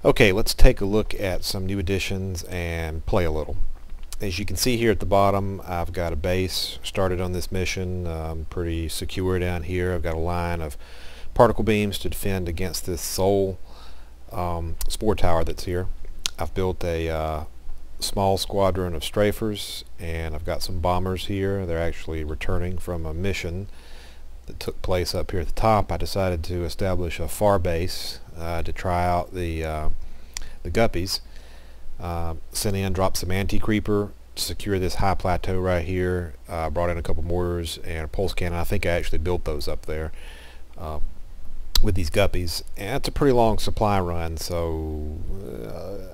Okay, let's take a look at some new additions and play a little. As you can see here at the bottom, I've got a base started on this mission, pretty secure down here. I've got a line of particle beams to defend against this sole spore tower that's here. I've built a small squadron of strafers, and I've got some bombers here. They're actually returning from a mission that took place up here at the top. I decided to establish a far base to try out the guppies. Sent in, dropped some anti-creeper to secure this high plateau right here. Brought in a couple mortars and a pulse cannon. I think I actually built those up there with these guppies, and it's a pretty long supply run, so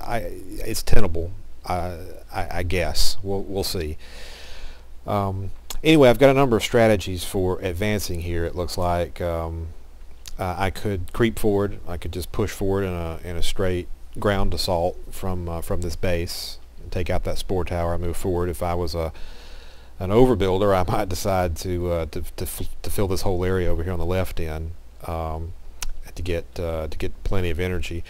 it's tenable. I guess we'll see. Anyway, I've got a number of strategies for advancing here. It looks like I could creep forward. I could just push forward in a straight ground assault from this base and take out that spore tower and move forward. If I was an overbuilder, I might decide to fill this whole area over here on the left end to get plenty of energy.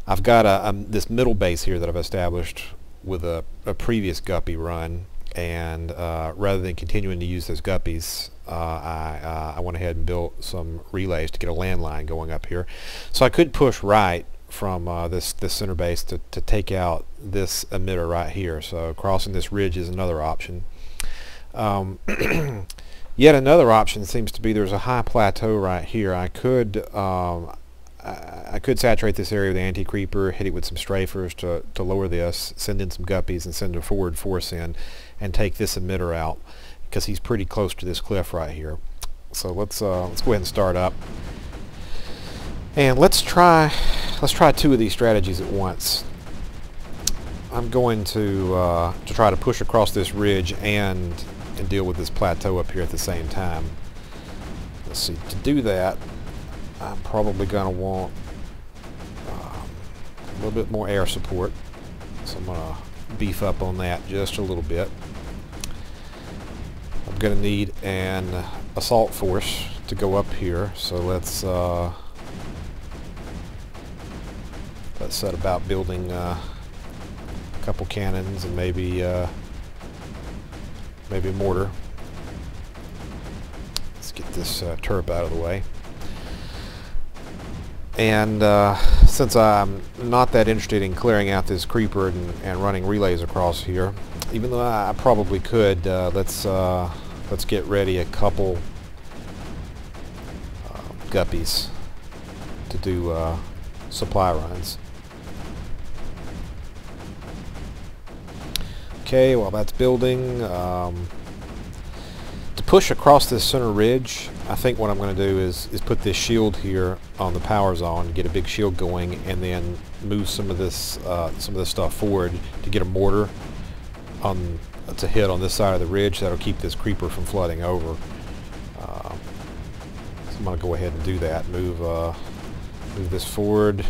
I've got this middle base here that I've established with a previous guppy run, and rather than continuing to use those guppies, I went ahead and built some relays to get a landline going up here. So I could push right from this center base to take out this emitter right here. So crossing this ridge is another option. Yet another option seems to be there's a high plateau right here. I could saturate this area with anti-creeper, hit it with some strafers to lower this, send in some guppies and send a forward force in and take this emitter out, because he's pretty close to this cliff right here. So let's go ahead and start up, and let's try two of these strategies at once. I'm going to try to push across this ridge and deal with this plateau up here at the same time. Let's see, to do that I'm probably going to want a little bit more air support, so I'm going to beef up on that just a little bit. I'm going to need an assault force to go up here, so let's set about building a couple cannons and maybe a mortar. Let's get this turret out of the way. And since I'm not that interested in clearing out this creeper and running relays across here, even though I probably could, let's get ready a couple guppies to do supply runs. Okay, while that's building, to push across this center ridge, I think what I'm going to do is put this shield here on the power zone, get a big shield going, and then move some of this stuff forward to get a mortar to hit on this side of the ridge. That'll keep this creeper from flooding over. So I'm going to go ahead and do that. Move this forward.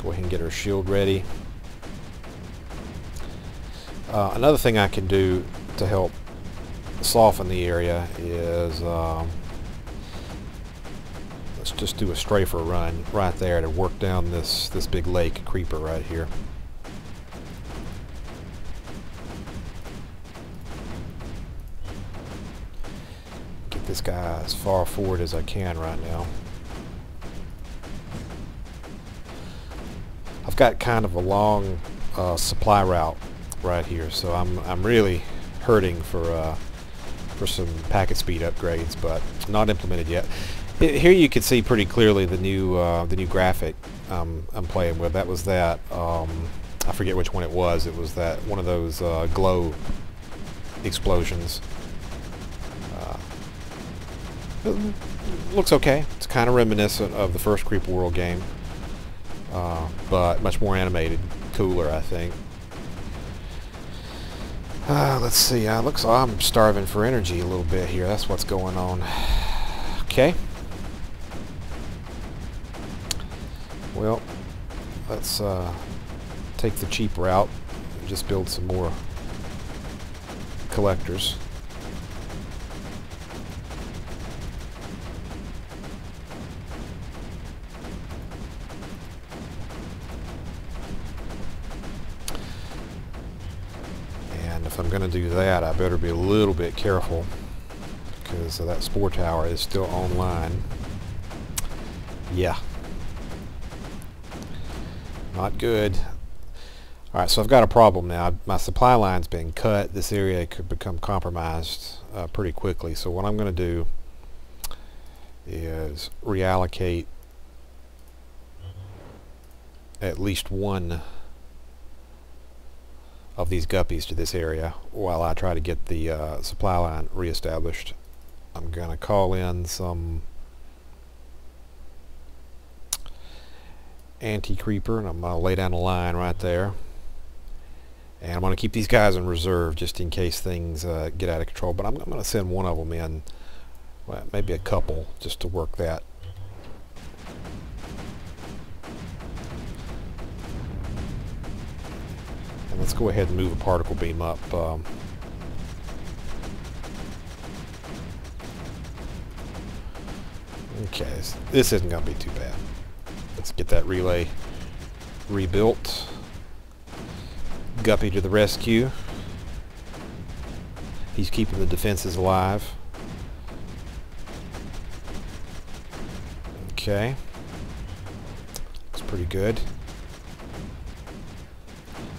Go ahead and get our shield ready. Another thing I can do to help soften the area is let's just do a strafer run right there to work down this big lake creeper right here. Get this guy as far forward as I can right now. I've got kind of a long supply route right here, so I'm really hurting for some packet speed upgrades, but not implemented yet. Here you can see pretty clearly the new graphic I'm playing with. That was that I forget which one it was. It was that one of those glow explosions. It looks okay. It's kind of reminiscent of the first Creeper World game, but much more animated, cooler, I think. Let's see, looks like I'm starving for energy a little bit here. That's what's going on. Okay. Well, let's take the cheap route and just build some more collectors. if I'm going to do that, I better be a little bit careful, because that spore tower is still online. Yeah. Not good. Alright, so I've got a problem now. My supply line's been cut. This area could become compromised pretty quickly. So what I'm going to do is reallocate at least one of these guppies to this area while I try to get the supply line reestablished. I'm going to call in some anti-creeper, and I'm going to lay down a line right there. And I'm going to keep these guys in reserve just in case things get out of control. But I'm going to send one of them in, well, maybe a couple, just to work that. And let's go ahead and move a particle beam up. Okay, this isn't going to be too bad. Let's get that relay rebuilt. Guppy to the rescue. He's keeping the defenses alive. Okay. Looks pretty good.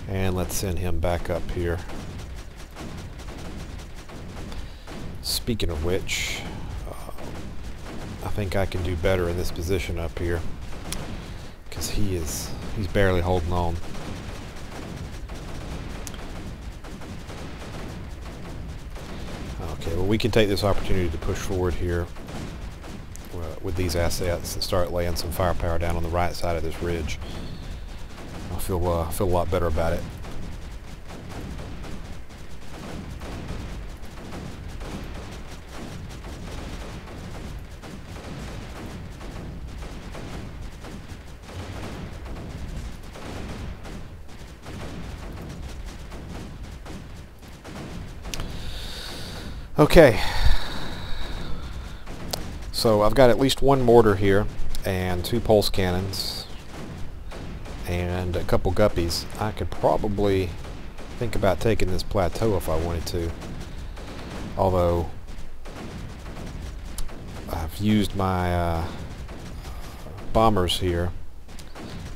And let's send him back up here. Speaking of which, I think I can do better in this position up here, because he's barely holding on. Okay, well, we can take this opportunity to push forward here with these assets and start laying some firepower down on the right side of this ridge. I feel a lot better about it. Okay, so I've got at least one mortar here and 2 pulse cannons and a couple guppies. I could probably think about taking this plateau if I wanted to, although I've used my bombers here.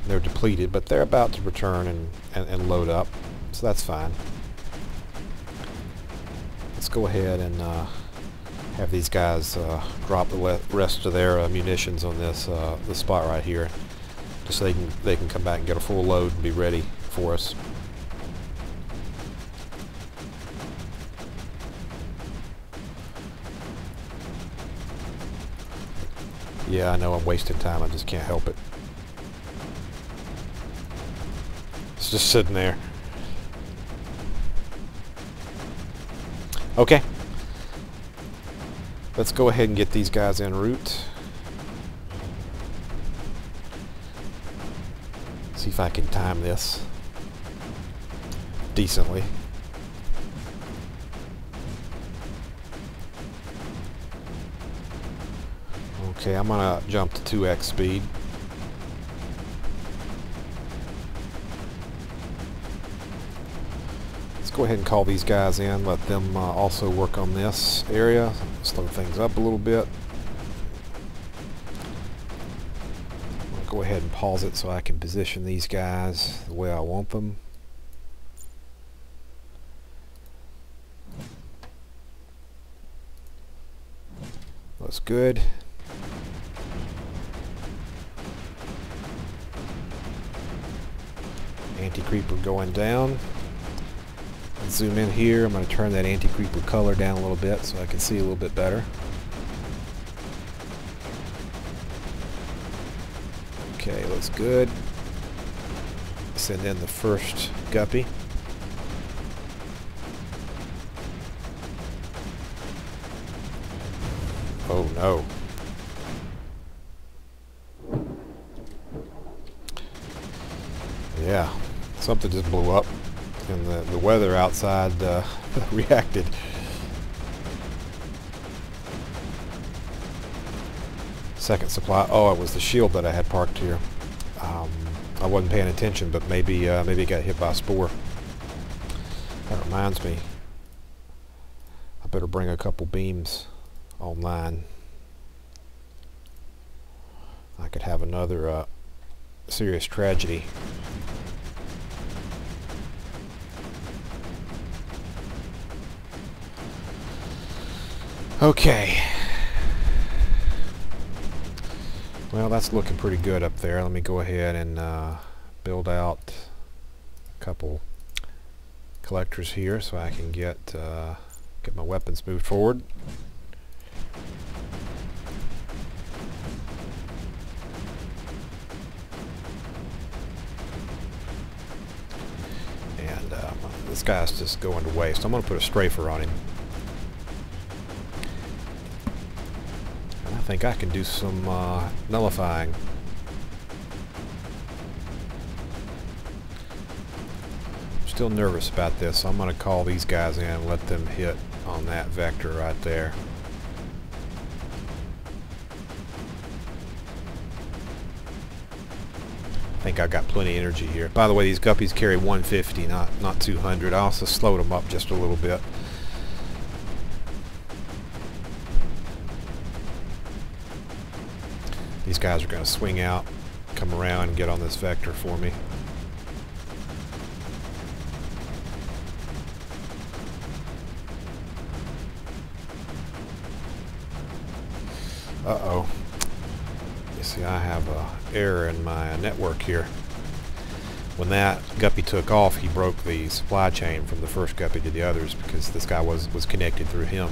They're depleted, but they're about to return and load up, so that's fine. Let's go ahead and have these guys drop the rest of their munitions on this spot right here, just so they can come back and get a full load and be ready for us. Yeah, I know I'm wasting time. I just can't help it. It's just sitting there. Okay, let's go ahead and get these guys en route. See if I can time this decently. Okay, I'm gonna jump to 2x speed. Go ahead and call these guys in, let them also work on this area, slow things up a little bit. I'll go ahead and pause it so I can position these guys the way I want them. Looks good. Anti-creeper going down. Zoom in here. I'm going to turn that anti-creeper color down a little bit so I can see a little bit better. Okay, looks good. Send in the first guppy. Oh no. Yeah, something just blew up. And the weather outside reacted. Second supply. Oh, it was the shield that I had parked here. I wasn't paying attention, but maybe it got hit by a spore. That reminds me. better bring a couple beams online. I could have another serious tragedy. Okay. Well, that's looking pretty good up there. Let me go ahead and build out a couple collectors here so I can get my weapons moved forward. And this guy's just going to waste. I'm going to put a strafer on him. I think I can do some nullifying. I'm still nervous about this, so I'm going to call these guys in and let them hit on that vector right there. I think I've got plenty of energy here. By the way, these guppies carry 150, not 200. I also slowed them up just a little bit. These guys are going to swing out, come around, and get on this vector for me. Uh-oh. You see, I have an error in my network here. When that guppy took off, he broke the supply chain from the first guppy to the others because this guy was connected through him.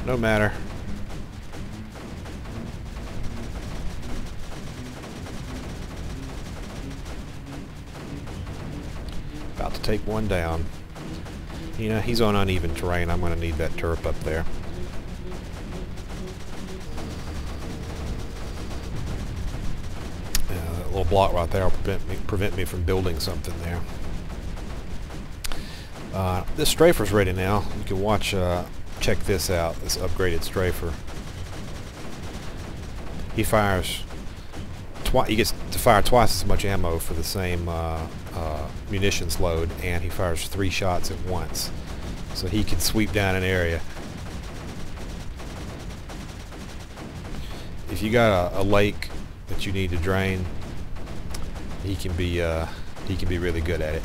No matter. About to take one down. You know, he's on uneven terrain. I'm going to need that turret up there. That little block right there will prevent me from building something there. This strafer's ready now. You can watch, check this out, this upgraded strafer. He fires he gets to fire twice as much ammo for the same munitions load, and he fires 3 shots at once, so he can sweep down an area. If you got a lake that you need to drain, he can be really good at it.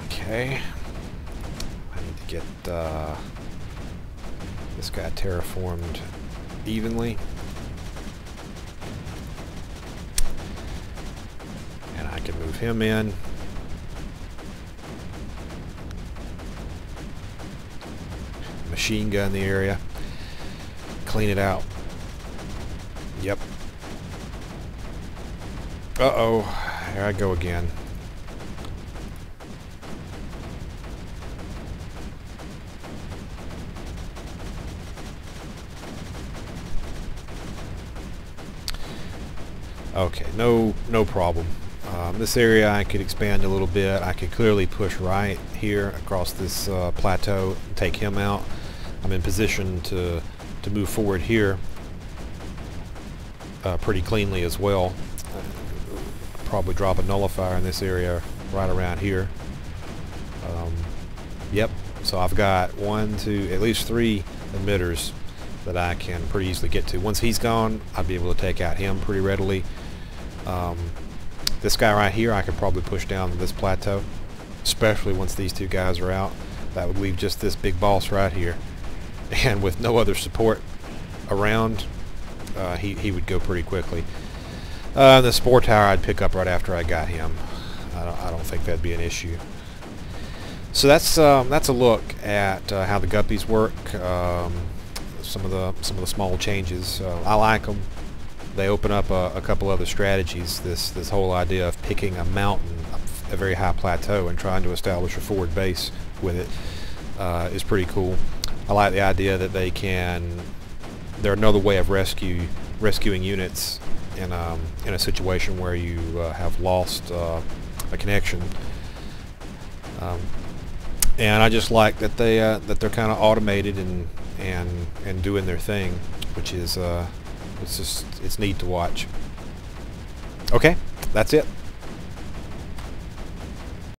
Okay. Get this guy terraformed evenly, and I can move him in. Machine gun the area, clean it out. Yep. Uh-oh, here I go again. Okay, no problem. This area I could expand a little bit. I could clearly push right here across this plateau and take him out. I'm in position to move forward here pretty cleanly as well. Probably drop a nullifier in this area right around here. Yep, so I've got at least 3 emitters that I can pretty easily get to. Once he's gone, I'll be able to take out him pretty readily. This guy right here I could probably push down this plateau, especially once these 2 guys are out. That would leave just this big boss right here, and with no other support around, he would go pretty quickly. The spore tower I'd pick up right after I got him. I don't think that'd be an issue. So that's a look at how the guppies work. Some of the small changes. I like them. They open up a couple other strategies. This whole idea of picking a mountain, a very high plateau, and trying to establish a forward base with it is pretty cool. I like the idea that they're another way of rescuing units in a situation where you have lost a connection. And I just like that they're kind of automated and doing their thing, which is it's neat to watch. Okay, that's it.